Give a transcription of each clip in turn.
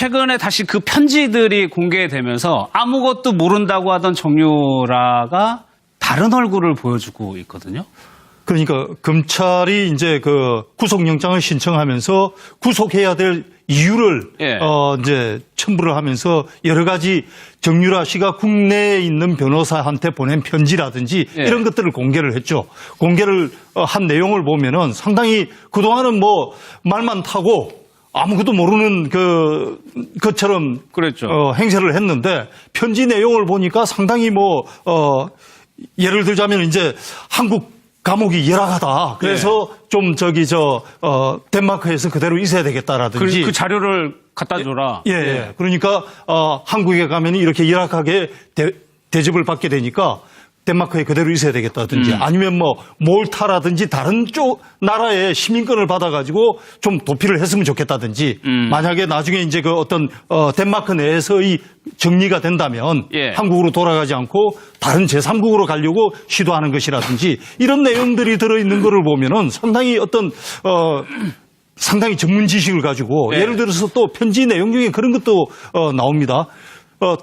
최근에 다시 그 편지들이 공개되면서 아무것도 모른다고 하던 정유라가 다른 얼굴을 보여주고 있거든요. 그러니까 검찰이 이제 그 구속영장을 신청하면서 구속해야 될 이유를 예. 이제 첨부를 하면서 여러 가지 정유라 씨가 국내에 있는 변호사한테 보낸 편지라든지 예. 이런 것들을 공개를 했죠. 공개를 한 내용을 보면은 상당히 그동안은 뭐 말만 타고 아무것도 모르는 것처럼 그랬죠. 행세를 했는데 편지 내용을 보니까 상당히 예를 들자면 이제 한국 감옥이 열악하다. 그래서 좀 덴마크에서 그대로 있어야 되겠다라든지. 그 자료를 갖다 줘라. 예. 그러니까 한국에 가면 이렇게 열악하게 대접을 받게 되니까 덴마크에 그대로 있어야 되겠다든지 아니면 몰타라든지 다른 쪽 나라의 시민권을 받아가지고 좀 도피를 했으면 좋겠다든지 만약에 나중에 이제 덴마크 내에서의 정리가 된다면 예. 한국으로 돌아가지 않고 다른 제3국으로 가려고 시도하는 것이라든지 이런 내용들이 들어있는 거를 보면은 상당히 상당히 전문 지식을 가지고 예. 예를 들어서 또 편지 내용 중에 그런 것도 나옵니다.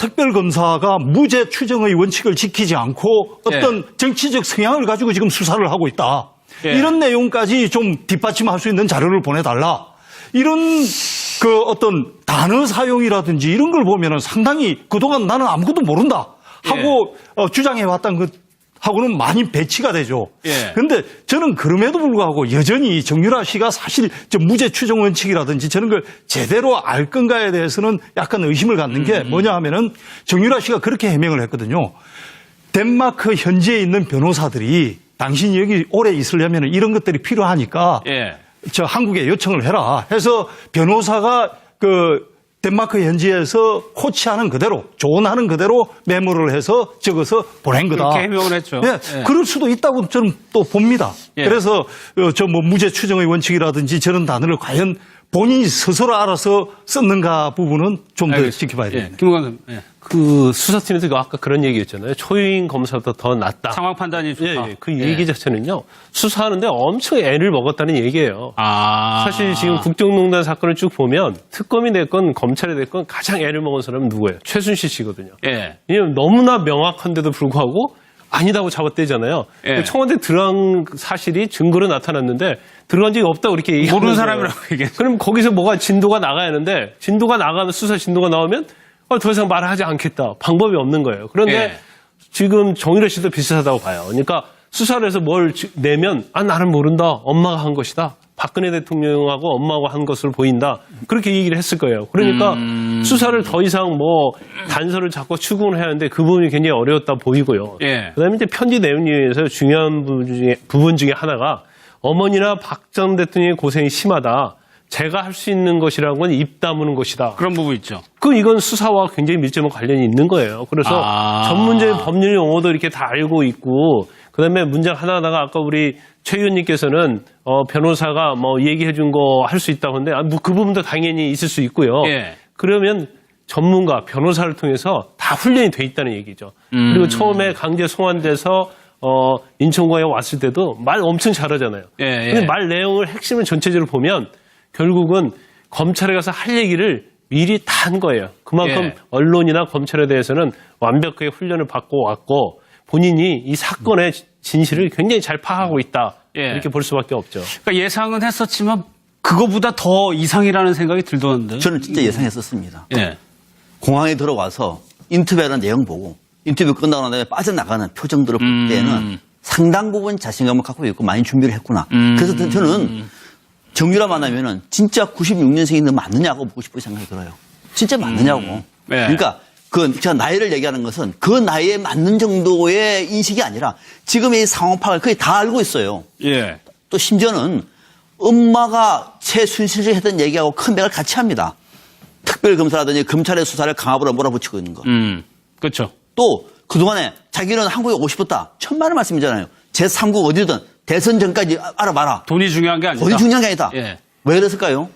특별검사가 무죄 추정의 원칙을 지키지 않고 어떤 정치적 성향을 가지고 지금 수사를 하고 있다. 예. 이런 내용까지 좀 뒷받침할 수 있는 자료를 보내달라. 이런 단어 사용이라든지 이런 걸 보면은 상당히 그동안 나는 아무것도 모른다 하고 주장해왔던 하고는 많이 배치가 되죠. 그런데 저는 그럼에도 불구하고 여전히 정유라 씨가 사실 무죄 추정 원칙이라든지 저런 걸 제대로 알 건가에 대해서는 약간 의심을 갖는 게 뭐냐 하면은 정유라 씨가 그렇게 해명을 했거든요. 덴마크 현지에 있는 변호사들이 당신이 여기 오래 있으려면 이런 것들이 필요하니까 저 한국에 요청을 해라 해서 변호사가 덴마크 현지에서 코치하는 그대로, 조언하는 그대로 메모를 해서 적어서 보낸 거다. 그렇게 해명을 했죠. 그럴 수도 있다고 저는 또 봅니다. 그래서 무죄 추정의 원칙이라든지 저런 단어를 과연 본인이 스스로 알아서 썼는가 부분은 좀 더 지켜봐야 됩니다. 김우관 그 수사팀에서 아까 그런 얘기했잖아요. 초임 검사보다 더 낫다. 상황 판단이 좋다. 그 얘기 자체는요. 수사하는데 엄청 애를 먹었다는 얘기예요. 사실 지금 국정농단 사건을 쭉 보면 특검이 됐건 검찰이 됐건 가장 애를 먹은 사람은 누구예요? 최순실 씨거든요. 왜냐면 너무나 명확한데도 불구하고 아니다고 잡아떼잖아요. 청와대 들어간 사실이 증거로 나타났는데 들어간 적이 없다고 이렇게 얘기하는 모르는 사람이라고 얘기했어요. 그럼 거기서 뭐가 진도가 나가야 하는데 진도가 나가면 수사 진도가 나오면 더 이상 말을 하지 않겠다. 방법이 없는 거예요. 그런데 지금 정유라 씨도 비슷하다고 봐요. 그러니까 수사를 해서 뭘 내면 나는 모른다. 엄마가 한 것이다. 박근혜 대통령하고 엄마하고 한 것으로 보인다. 그렇게 얘기를 했을 거예요. 그러니까 수사를 더 이상 단서를 잡고 추궁을 해야 하는데 그 부분이 굉장히 어려웠다 보이고요. 그다음에 이제 편지 내용 중에서 중요한 부분 중에 하나가 어머니나 박 전 대통령의 고생이 심하다. 제가 할 수 있는 것이라는 건 입 다무는 것이다. 그런 부분 있죠. 이건 수사와 굉장히 밀접한 관련이 있는 거예요. 그래서 전문적인 법률 용어도 이렇게 다 알고 있고, 그 다음에 문장 하나하나가 아까 우리 최 의원님께서는 변호사가 얘기해 준 거 할 수 있다고 하는데, 그 부분도 당연히 있을 수 있고요. 그러면 전문가, 변호사를 통해서 다 훈련이 돼 있다는 얘기죠. 그리고 처음에 강제 송환돼서 인천공항에 왔을 때도 말 엄청 잘하잖아요. 근데 말 내용을 핵심을 전체적으로 보면 결국은 검찰에 가서 할 얘기를 미리 다 한 거예요. 그만큼 언론이나 검찰에 대해서는 완벽하게 훈련을 받고 왔고 본인이 이 사건의 진실을 굉장히 잘 파악하고 있다. 이렇게 볼 수밖에 없죠. 그러니까 예상은 했었지만 그거보다 더 이상이라는 생각이 들던데. 저는 진짜 예상했었습니다. 공항에 들어와서 인터뷰하는 내용 보고 인터뷰 끝나고 난 다음에 빠져나가는 표정들을 볼 때는 상당 부분 자신감을 갖고 있고 많이 준비를 했구나. 그래서 저는 정유라 만나면은 진짜 96년생이 너 맞느냐고 묻고 싶은 생각이 들어요. 진짜 맞느냐고. 그러니까 제가 나이를 얘기하는 것은 그 나이에 맞는 정도의 인식이 아니라 지금의 상황 파악을 거의 다 알고 있어요. 또 심지어는 엄마가 최순실 씨 했던 얘기하고 큰 맥을 같이 합니다. 특별검사라든지 검찰의 수사를 강압으로 몰아붙이고 있는 거. 그렇죠. 또 그동안에 자기는 한국에 오고 싶었다. 천만의 말씀이잖아요. 제3국 어디든 대선 전까지 알아봐라. 돈이 중요한 게 아니다. 돈이 중요한 게 아니다. 왜 그랬을까요?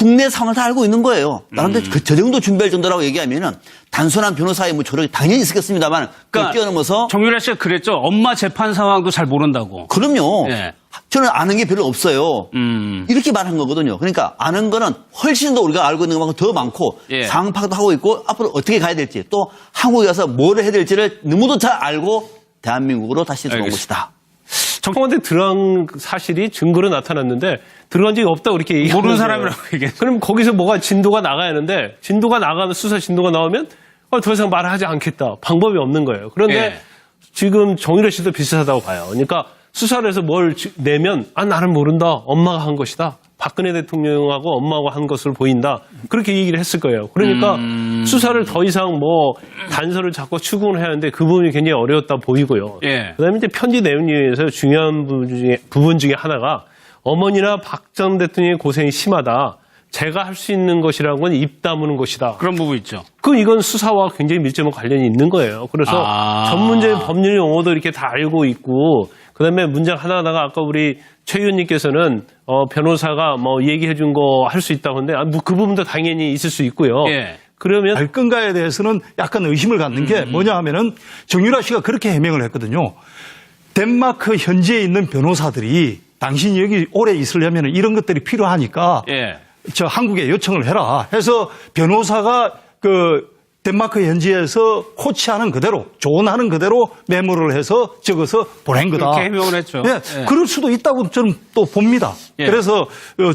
국내 상황을 다 알고 있는 거예요. 나름대로 저 정도 준비할 정도라고 얘기하면은 단순한 변호사의 뭐 조력이 당연히 있었겠습니다만 그걸 뛰어넘어서 정유라 씨가 그랬죠. 엄마 재판 상황도 잘 모른다고. 그럼요. 예. 저는 아는 게 별로 없어요. 이렇게 말한 거거든요. 그러니까 아는 거는 훨씬 더 우리가 알고 있는 것만큼 더 많고 예. 상황 파악도 하고 있고 앞으로 어떻게 가야 될지 또 한국에 가서 뭘 해야 될지를 너무도 잘 알고 대한민국으로 다시 들어온 것이다. 청와대 들어간 사실이 증거로 나타났는데 들어간 적이 없다고 그렇게 얘기하는 모르는 거예요. 사람이라고 얘기했어요. 그럼 거기서 뭐가 진도가 나가야 하는데 진도가 나가면 수사 진도가 나오면 더 이상 말을 하지 않겠다. 방법이 없는 거예요. 그런데 예. 지금 정유라 씨도 비슷하다고 봐요. 그러니까 수사를 해서 뭘 내면 나는 모른다. 엄마가 한 것이다. 박근혜 대통령하고 엄마하고 한 것으로 보인다. 그렇게 얘기를 했을 거예요. 그러니까 수사를 더 이상 뭐 단서를 잡고 추궁을 해야 하는데 그 부분이 굉장히 어려웠다 보이고요. 예. 그다음에 이제 편지 내용 중에서 중요한 부분 중에 하나가 어머니나 박 전 대통령의 고생이 심하다. 제가 할 수 있는 것이라는 건 입 다무는 것이다. 그런 부분 있죠. 이건 수사와 굉장히 밀접한 관련이 있는 거예요. 그래서 전문적인 법률 용어도 이렇게 다 알고 있고, 그다음에 문장 하나하나가 아까 우리 최 의원님께서는 변호사가 뭐 얘기해 준 거 할 수 있다고 하는데 뭐 그 부분도 당연히 있을 수 있고요. 예. 그러면 알 건가에 대해서는 약간 의심을 갖는 게 뭐냐 하면은 정유라 씨가 그렇게 해명을 했거든요. 덴마크 현지에 있는 변호사들이 당신이 여기 오래 있으려면 이런 것들이 필요하니까 예. 저 한국에 요청을 해라 해서 변호사가 그 덴마크 현지에서 코치하는 그대로 조언하는 그대로 메모를 해서 적어서 보낸 거다. 그렇게 해명을 했죠. 예, 예. 그럴 수도 있다고 저는 또 봅니다. 예. 그래서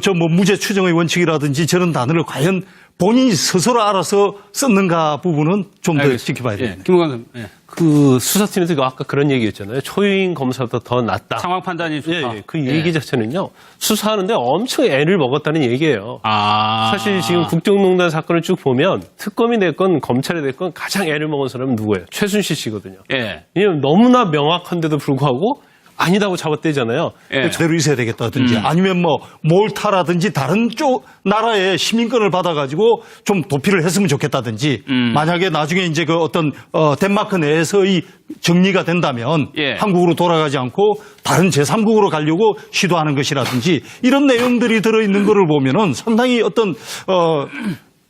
저 뭐 무죄 추정의 원칙이라든지 저런 단어를 과연 본인이 스스로 알아서 썼는가 부분은 좀 더 알겠습니다. 지켜봐야 됩니다. 예. 김건강 선생님. 예. 그 수사팀에서 아까 그런 얘기했잖아요. 초유인 검사보다 더 낫다. 상황 판단이 좋다. 예, 그 얘기 자체는요. 수사하는데 엄청 애를 먹었다는 얘기예요. 사실 지금 국정농단 사건을 쭉 보면 특검이 됐건 검찰이 됐건 가장 애를 먹은 사람은 누구예요? 최순실 씨거든요. 예. 왜냐면 너무나 명확한데도 불구하고 아니다고 잡아떼잖아요. 예. 그대로 있어야 되겠다든지 아니면 뭐 몰타라든지 다른 쪽 나라의 시민권을 받아가지고 좀 도피를 했으면 좋겠다든지 만약에 나중에 이제 그 어떤 덴마크 내에서의 정리가 된다면 예. 한국으로 돌아가지 않고 다른 제3국으로 가려고 시도하는 것이라든지 이런 내용들이 들어있는 거를 보면은 상당히 어떤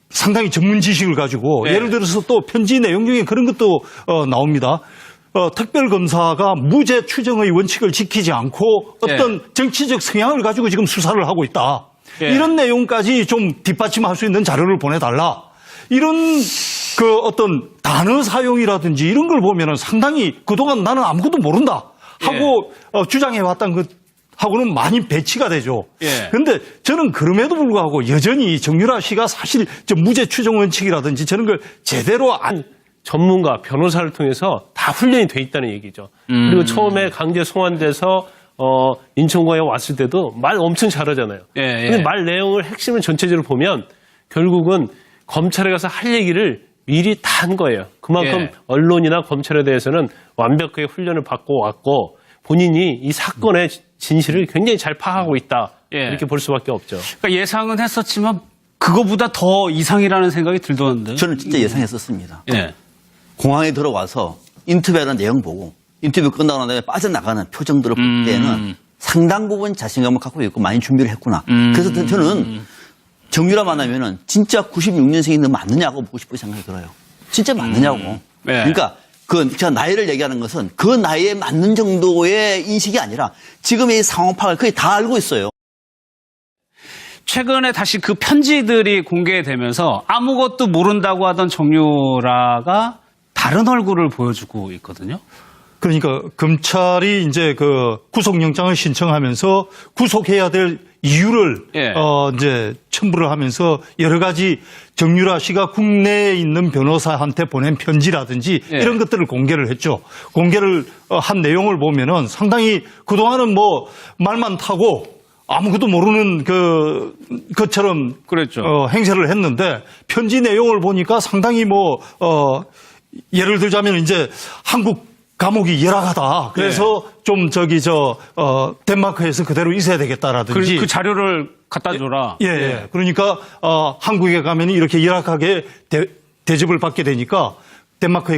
상당히 전문 지식을 가지고 예. 예를 들어서 또 편지 내용 중에 그런 것도 나옵니다. 특별검사가 무죄 추정의 원칙을 지키지 않고 어떤 정치적 성향을 가지고 지금 수사를 하고 있다. 예. 이런 내용까지 좀 뒷받침할 수 있는 자료를 보내달라. 이런 그 어떤 단어 사용이라든지 이런 걸 보면은 상당히 그동안 나는 아무것도 모른다 하고 주장해왔던 것하고는 많이 배치가 되죠. 예. 그런데 저는 그럼에도 불구하고 여전히 정유라 씨가 사실 저 무죄 추정 원칙이라든지 저런 걸 제대로 안 전문가, 변호사를 통해서 다 훈련이 돼 있다는 얘기죠. 그리고 처음에 강제 송환돼서 인천공항에 왔을 때도 말 엄청 잘하잖아요. 예, 예. 근데 말 내용을 핵심을 전체적으로 보면 결국은 검찰에 가서 할 얘기를 미리 다 한 거예요. 그만큼 예. 언론이나 검찰에 대해서는 완벽하게 훈련을 받고 왔고 본인이 이 사건의 진실을 굉장히 잘 파악하고 있다. 예. 이렇게 볼 수밖에 없죠. 그러니까 예상은 했었지만 그거보다 더 이상이라는 생각이 들던데. 저는 진짜 예상했었습니다. 예. 공항에 들어와서 인터뷰하는 내용 보고 인터뷰 끝나고 난 다음에 빠져나가는 표정들을 볼 때는 상당 부분 자신감을 갖고 있고 많이 준비를 했구나. 그래서 저는 정유라 만나면은 진짜 96년생인데 맞느냐고 묻고 싶은 생각이 들어요. 진짜 맞느냐고. 네. 그러니까 제가 나이를 얘기하는 것은 그 나이에 맞는 정도의 인식이 아니라 지금의 이 상황 파악을 거의 다 알고 있어요. 최근에 다시 그 편지들이 공개되면서 아무것도 모른다고 하던 정유라가 다른 얼굴을 보여주고 있거든요. 그러니까 검찰이 이제 그 구속영장을 신청하면서 구속해야 될 이유를 예. 이제 첨부를 하면서 여러 가지 정유라 씨가 국내에 있는 변호사한테 보낸 편지라든지 예. 이런 것들을 공개를 했죠. 공개를 한 내용을 보면은 상당히 그동안은 뭐 말만 타고 아무것도 모르는 것처럼 그랬죠. 행세를 했는데 편지 내용을 보니까 상당히 예를 들자면 이제 한국 감옥이 열악하다. 그래서 좀 덴마크에서 그대로 있어야 되겠다라든지. 그 자료를 갖다 줘라. 예. 그러니까 한국에 가면 이렇게 열악하게 대접을 받게 되니까 덴마크에